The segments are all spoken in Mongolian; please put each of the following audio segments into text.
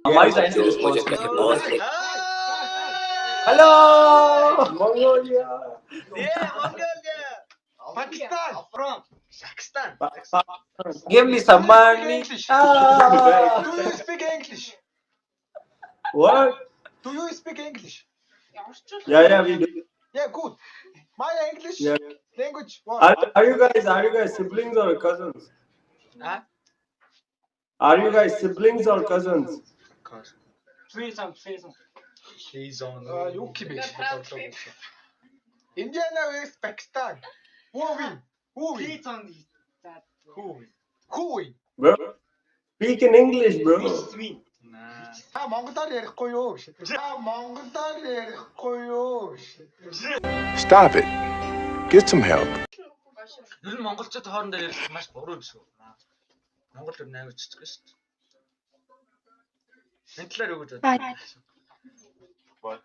My science is Hello, Mongolia. Yeah, Mongolia. Pakistan. From Pakistan. Give me some money. Do you speak English? What? Do you speak English? Yeah, we do. Yeah, good. My English Yeah. language. What? Are you guys siblings or cousins? Huh? Are you guys siblings or cousins? He's on. You keep it. India vs Pakistan. Who win? Who win? Who win? Bro, speak in English, bro. Та Монголоор ярихгүй юу? Та Монголоор ярихгүй юу? Stop it. Get some help. Ер нь монголчууд хоорондоо ярилцах маш буруу юм шүү. Монгол ер нь аягүй цэцэг шүү дээ. Энэ талаар юу гэж бодож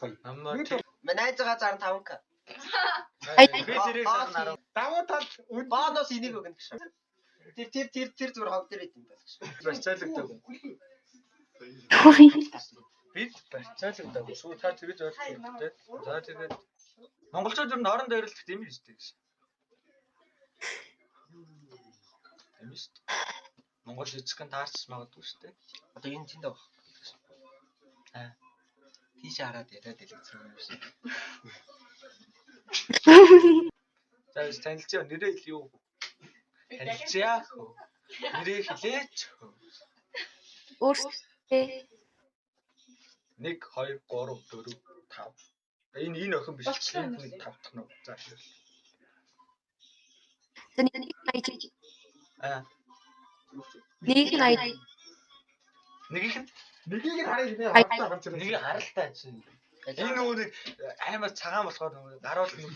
байна? Манай зага 65 к. Би зэрэг сарнаар Давуу тал Баадаас энийг өгнө гэж. Тэр зүгээр хог дээр идэв байх гэж. барьцаалагдав. Бид барьцаалагдав. Сүү та тэгэж ойлгох хэрэгтэй. За тэгээд монголчууд ер нь хоорондоо ярилцах юм шүү дээ. Тийм шүү дээ. Монгол эцэгэн таарч магадгүй шүү дээ. Одоо энэ тэнд баг. Тийш хараад яриад илгэсэн юм шиг. За танилцъя. Нэрээ хэл юу? Танилцъя. Нэрээ хэлээч. Өөрсдөө 1 2 3 4 5. Энэ охин биш. Энэ 5 дахь нь. За. нэг Аа. нэг Нэгийг хараад нэгийг харалтай чинь. Энэ нүрийг аймаар цагаан болохоор гаруул нүд.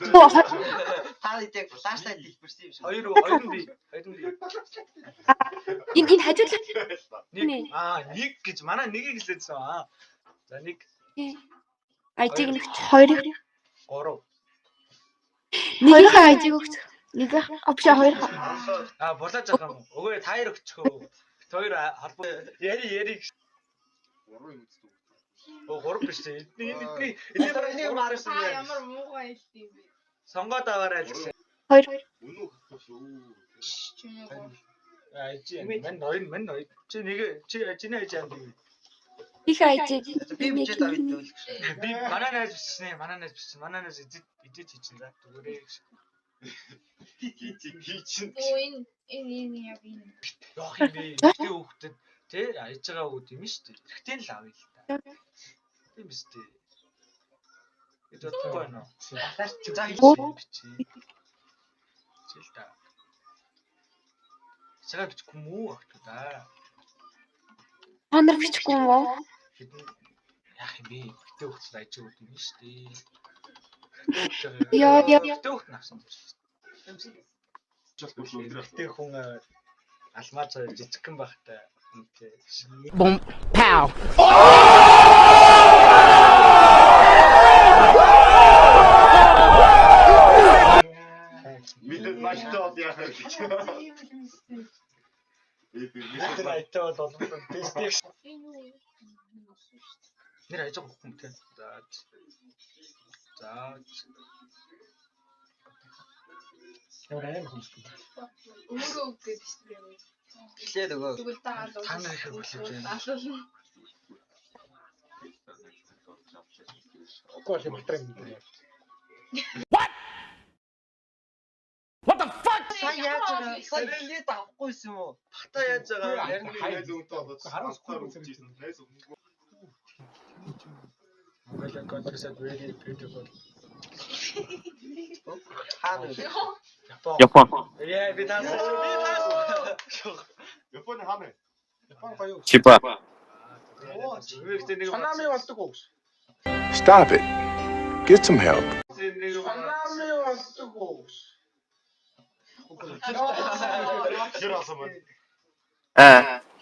Та яг флашлайт дэлбэрсэн юм шиг. Хоёр нь би. энэ хажуулах Нэг гэж манай нэгийг хэлээдсэн. За 1 айжиг нэг 2 3 нэг айжиг өгч нэг опшн 2 булааж байгаа юм. Өгөө таяр өгчихөө. Хоёр холбоо яри. 3 биш ээ. Энийг марсан юм. Ямар муухай хэлт юм бэ? Сонгоод аваарай л гэсэн. 2 Мань ноёд. Чи чиний ээж юм. их айжиг Би бичээд авъя гэж. Би манай найз бичсэн. Манай найз идэж хийчихэн за. Түгээрээ. Хийчихэн. Энэ яг энэ. Яах юм бэ? Ихтэй хүүхдэд тий аяж байгаа үг юм шүү дээ. Эрэгтэй л авъя л та. Тийм биз дээ. Бид бодохгүй байна уу? За бичээ. Чил та. Сага бичихгүй мүү ахтуу да. хонор бичихгүй юм уу? Яах юм бэ? Ихтэй хүүхдэд аяж байгаа үг юм шүү дээ. Яа. Ихтэй хүүхд навсан гэж. Ихтэй хүн алмаа цаа жижигхэн байхтай. Boom, pow. Бид машинтууд яах вэ? Айтаа бол тест. Нэр аяж байгаа хүн те. За. Өөрөө үгээд шүү дээ. Эхлээд өгөө. Тэгвэл та Та нар их хүлээж байна. алуулна. What the fuck? Сайн яаж байгаа? Сайн хэлээд авахгүйсэн юм уу? Бата яаж байгаа? Харин хайз өгдөө болоод харуулахгүй үгжсэн. Хайз өгнөгөө. Mongolian countries are really beautiful. Хаана вэ? Япон. Yeah, бид таас. Японы хаана вэ? Япон гоё. Чипа. Санаами болдог уу? Stop it. Get some help. Санаами болдог уу? Хэр хасан бэ?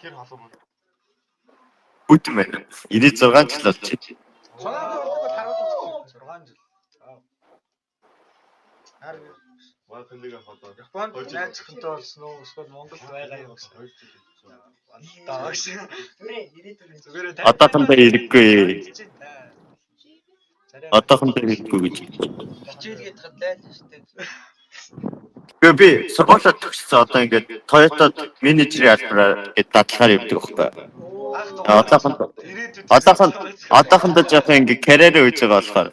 Хэр хасан бэ? Бүтмэ. 96 жил болчих. Санаами болдог харуулж 6 жил. Японд найзахантай болсон уу? Эсвэл Монголд байгаа юм гэсэн. Зүгээр Одоохондоо ирэхгүй. Одоохондоо ирэхгүй гэж. Хичээлгээд хадлаа л штэ. Гэхдээ би сургуулиуд төгссөн одоо ингээд Toyota менежерийн албараар ингээд дадлахаар явдаг байхгүй. Одоохондоо жоох ингээд карьерээ үйж байгаа болохоор.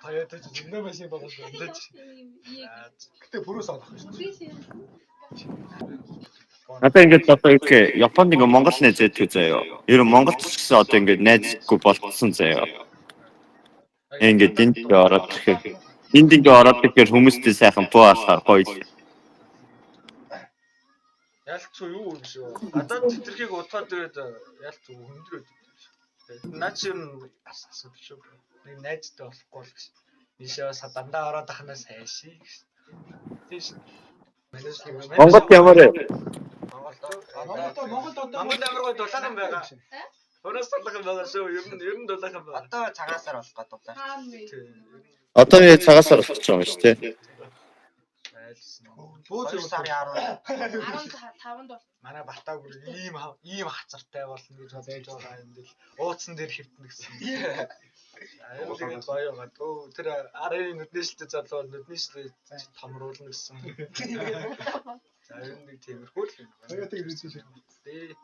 Toyota зөндөө машин байгаа шүү дээ. Гэтэ бүрээс авах шүү. Надаа ингээд одоо их Японд ингээд Монгол найзтай заяа. Ер нь Монголд ч гэсэн одоо ингээд найзгүй болцсон заяа. Ингээд энд ороод ирэхээр энд ингээд ороод ирэхээр хүмүүстэй сайхан буу алхаар гоё. Ялцгүй юу юм шүү. Гадаад тэтэрхийг утгаад ирээд ялцгүй хөндрөөд. Наач юм асуудал шүү. Нэг найзтай болохгүй л гэж. Бишээ садандаа ороод ахнаас хайший гэж. Тийш. Монгол ямар вэ? Монгол амаргой дулаахан байгаа. Өөрөөс дулаахан байгаа шүү. Ер нь дулаахан байгаа. Одоо цагаасаар болох гэдэг дулаа. Одоо яг цагаасаар болох ч юм шүү дээ. Бөөж сарын 15-нд бол Манай Батаа бүр ийм хацартай болно гэж бодож байгаа юм дэл. Ууцсан дээр хөвтнө гэсэн. Аюул тэгээд гоё байгаа. Тэр арын нүднэшэлтэй залуу нүднэшл томруулна гэсэн. За ер нь нэг тиймэрхүү л юм. Toyota ирсэн шиг. Дээ.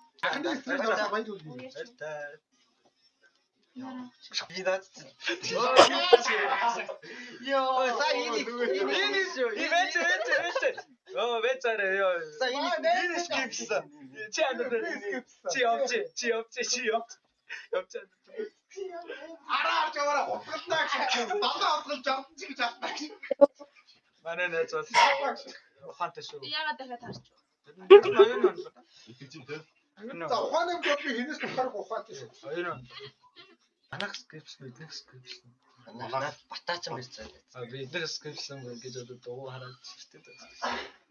Видат. Йоо, сая Вэцарэ ёо. энэ скипсэн. Чи явж. Араа жавара. Бага авах жавч гэж авах. Манай найз бол ухаантай шүү. яагаад дахиад харч. За ухааны гол би хинээс тохиорох ухаантай шүү. Анах скрипс мэднэх скрипс. Манай батаач юм ирсэн. Би эдгээр скрипс гэж одоо дуу хараад шүү дээ.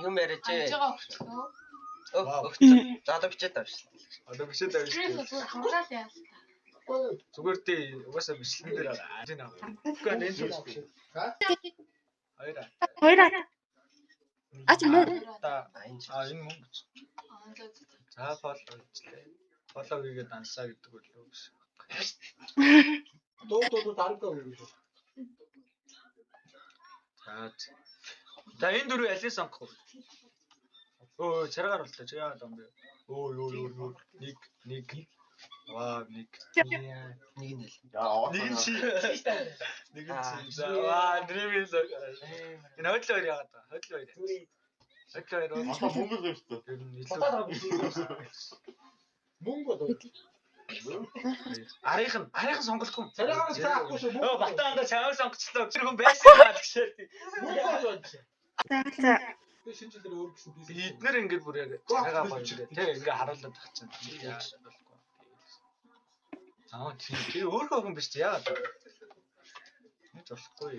Юм яриач. Ажгаа өгчлөө. За одоо бичээд авч. Одоо бишээд авч. Зүгээр хамгаалал яа. Зүгээр тий угаасаа бичлэн дээр ажин аа. Үгүй нэн зүг. Хоёроо. Ач мөн. Энэ мөн. За фоллоу хийлээ. Фоллоу хийгээд ансаа гэдэг үлээ биш. Дуу дараагаа юу гэж. За энэ дөрөв алийг сонгох вэ? Чаргаар болтой. Чи яагаад юм бэ? Юу. Нэг. Ваа, нэг. Нэг нь л. Нэг нь чи. Ваа, дрэмээс. Энэ хөдлөөр яагаад вэ? Хөдлөөр. Одоо мөнгө зөрчтэй. Мөнгө бол. Арийнх сонголтгүй. Царайгаар цаахгүй шүү. Батаанда чамайг сонгочлоо. Тэр хүн байсан юм аа гэшээ. За. Би шинжилгээ өөр гэсэн би. Эднэр ингээд бүр яг цагаагаа гоё дээ. Тэ ингээ харуулдаг тах чинь. Тий өөрөө хүн биш яагаад вэ? Нэг болохгүй.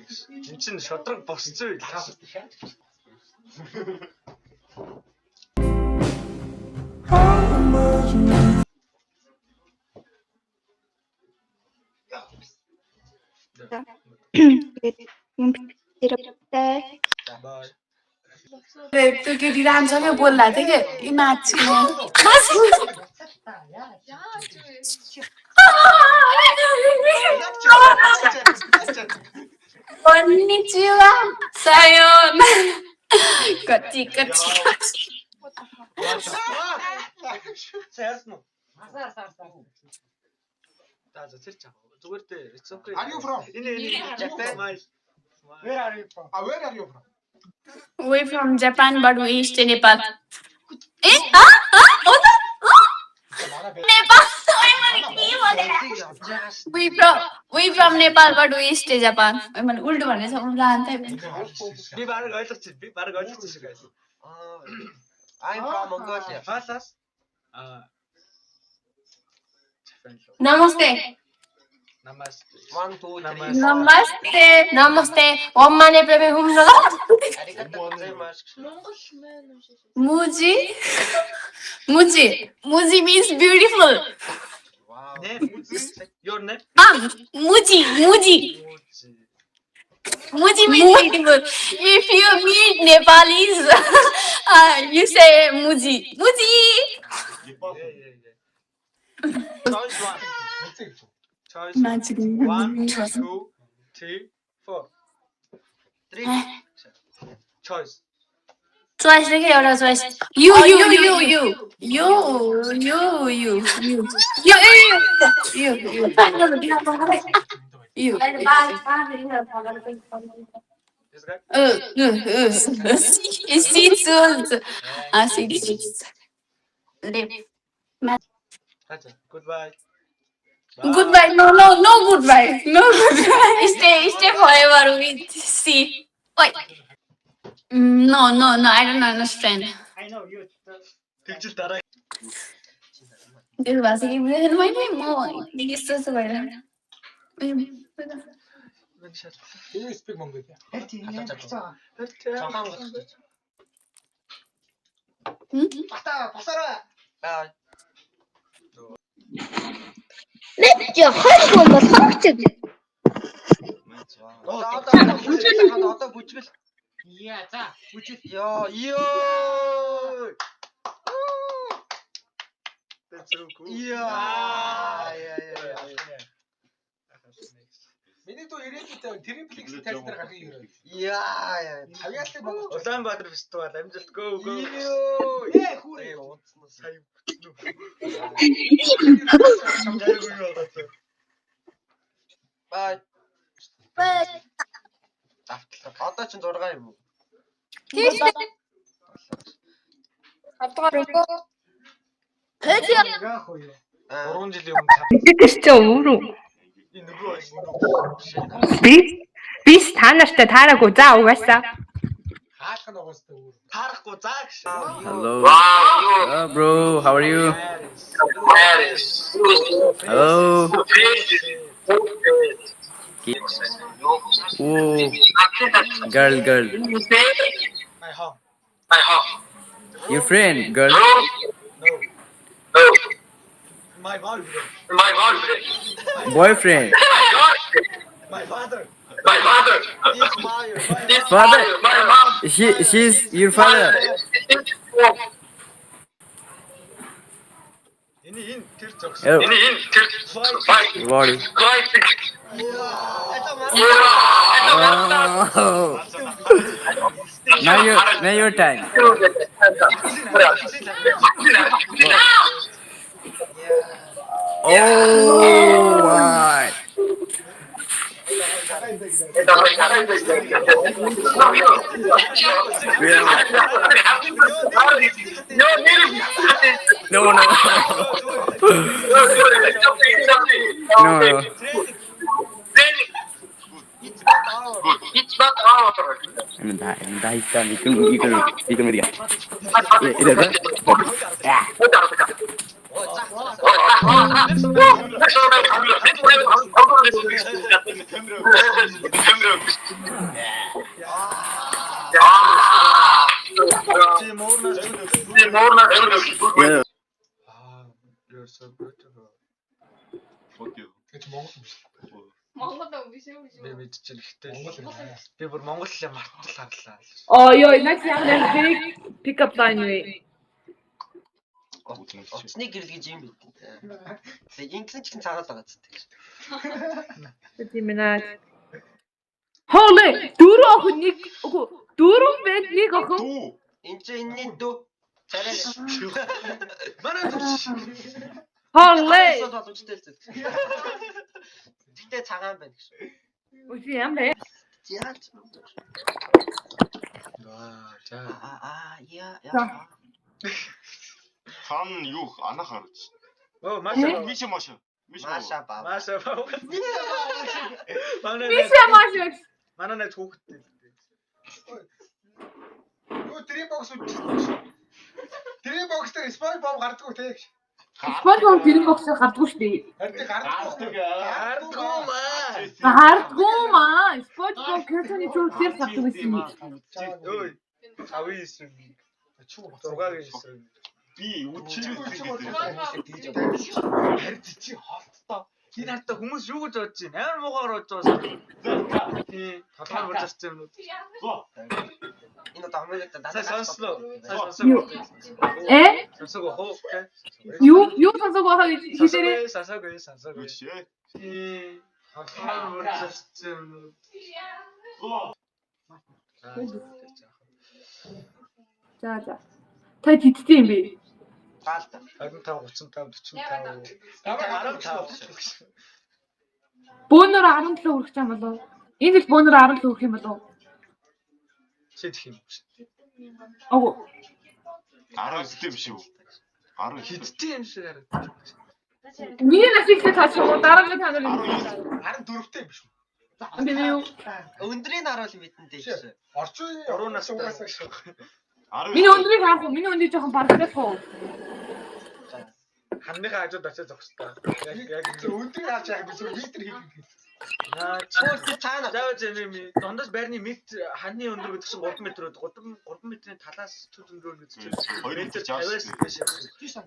Энд чинь шодрог босцсон үйл. Юм тэраптай. Бай. तो के रामसँगै बोल्ला थियो के यी मान्छे Konnichiwa, sayonara. Кати. Саарсан уу? За тэр чам. Зүгээр дээ. It's okay. Are you from? Энэ Japan. Where are you from? Where are you from? We from Japan, but we stay Nepal. We from Nepal, but we stay Japan. I mean, उल्टो भनेछ उल्टा अन्त Би бараг ойлгочих шиг байсан. I'm from Mongolia. Хаалаас. Namaste. Namaste. 1 2 3. Namaste. Namaste. Omane peme humna. Аригато гозаймаш. Монгол мэн Muji. Muji means beautiful. Вау. Name. Your name? Muji. Muji. Muji means beautiful. If you meet Nepalese, you say Muji. Muji. Choice one. Choice Magic. 1, 2, 3, 4. 3. Choice. Choice देखिए एउटा choice. You. This guy? Goodbye. Goodbye. No goodbye. No goodbye. Stay forever with C. Wait. No. I don't understand. I know you. Тэгжил дараа. This was even my name. This is where. You speak Mongolian. Цонхан гот. Бата босороо. Одоо бүжгэл. Яа за бүжил. Ёо. That's so cool. Яа. Миний дүү ирээдүйд Triple-X тайлбар гаргахыг ирээ. Яа. Авьяастай Монгол. Улаанбаатар фестивал амжилт go. Ёо. Хүрээ. Сая бүтнүү. Бай. Одоо ч 6 юм уу? Яах вэ? 3 жилийн өмнө Бид ч өөрөө энэ нөгөө би та нартай таараагүй за угаасаа. Хаах нь угаастай өөр. таарахгүй заа гэж. Hello. Hello, bro. How are you? Hello. Oh, girl. My home. Your friend, girl. No. My Boyfriend. My father. This Father. She's your father. Энэ тэр зогс. Oh. Body. Oh. Now your time. Oh my. No. No. It's not our. Dah ikan media. Yeah. You're so beautiful. Fuck you. Гэж Монгол юм шиг. Монгол ам биш үү? Би мэдчихэж ихтэй. Би бүр монгол хэлээ мартал харлаа. Oh, next time let's pick up line way. Оцны гэрэл гэж юм бид. Тэгээ ингэсэн ч гэсэн цаагаад байгаа зү. 30 minutes. Holy, дөрөв охин нэг үгүй дөрөв бед нэг охин. Энд чинь энэний дүү. Царай. Манай Holy. Тэгтээ цагаан байна гэж. Үгүй юм бэ? Яач. За. Яа. Хан юу анаа харж. Оо, Маша. Маша баа. Маша баа. Манай нэг хүүхдтэй. Юу Dreambox дээр SpongeBob гардаггүй те. SpongeBob Dreambox-ээр гардаггүй шүү дээ. Гардаггүй маа. SpongeBob cartoon-ы зүгээр гардаггүй байсан юм. Ой. 5 9. 6 9. Би үчирээ Харин чи хоолттой. Энэ хартаа хүмүүс юу гэж бодож байна? Амар муугаар бодож байгаа. Тийм. Толгой болчихсон юм уу? Энэ одоо Америкт Сайн сонслоо. Сонсог хоо. Юу сонсог байгаа хэлээрээ. Сонсог. Үчирээ. Тийм. Толгой болчихсон юм уу? За. Та тэттэй юм бэ? гаалта. 25 45. Бөөнөр 17 хүрэх юм болов? Энэ жил бөөнөр 17 хүрэх юм болов? Шийдэх юм. Оо. 19 биш үү? 19. Хидтэй юм шиг харагдав. Миний насыг таашгүй дараагийн та нар юм. 14-тэй юм шүү. Би юу? Өндрийг харуул мэдэндээ гэсэн. Орчин 3 настай. Миний өндрийг хаах уу? Миний өндрийг жоохон барагдах уу? Ханныхаа хажууд очиж зогсдоо. Яг Өндрийг харж яг би метр хийх. Чи цаана. заавал юм. Дондоос байрны метр ханны өндөр гэдэг чинь 3 метр өд. 3 метрийн талаас төд өндөр гэж чинь 2 метр 50-аас дээш.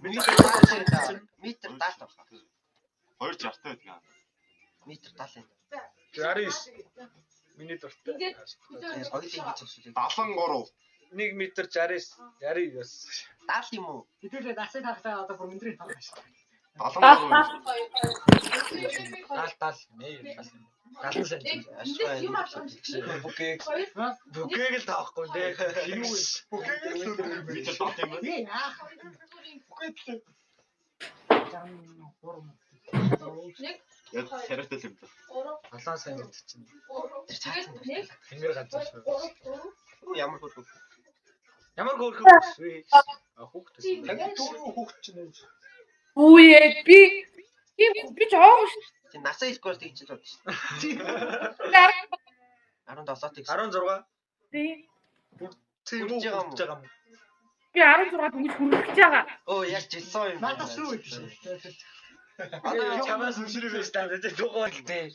Метр 70 байна. 260 байдаг. Метр 70. 69. Миний дуртай. Хоёулын ингэж өсвөл. 73. 1 метр 69. 69. 70 юм уу? Хэдүүлээ насыг харахтаа одоо бүр өндрийн тал байна. 70 бүгээг л таахгүй нэ. Метр 70 юм байна. Яг царайтай юм да. 7 сайн гэдэг чинь. Тэр цаасан. Тэнгэр газар шүү. Ямар хөрхөв. Ямар хөөрхөв вэ? Хүүхдээ. Таны дөрөв хүүхд чинь. Үе би жаагүй шүү. Чи насаа хэлэхгүй тэгж л бодсон шүү. 17-т гэсэн. 16. Би Тийм үү гэж байгаа юм. 16-д ингэж хүрэх гэж байгаа. Оо яг жилсэн юм. Надаас юу гэдэг шүү. Одоо чамаас өшрөө биш таа. Дугаар. Дээ.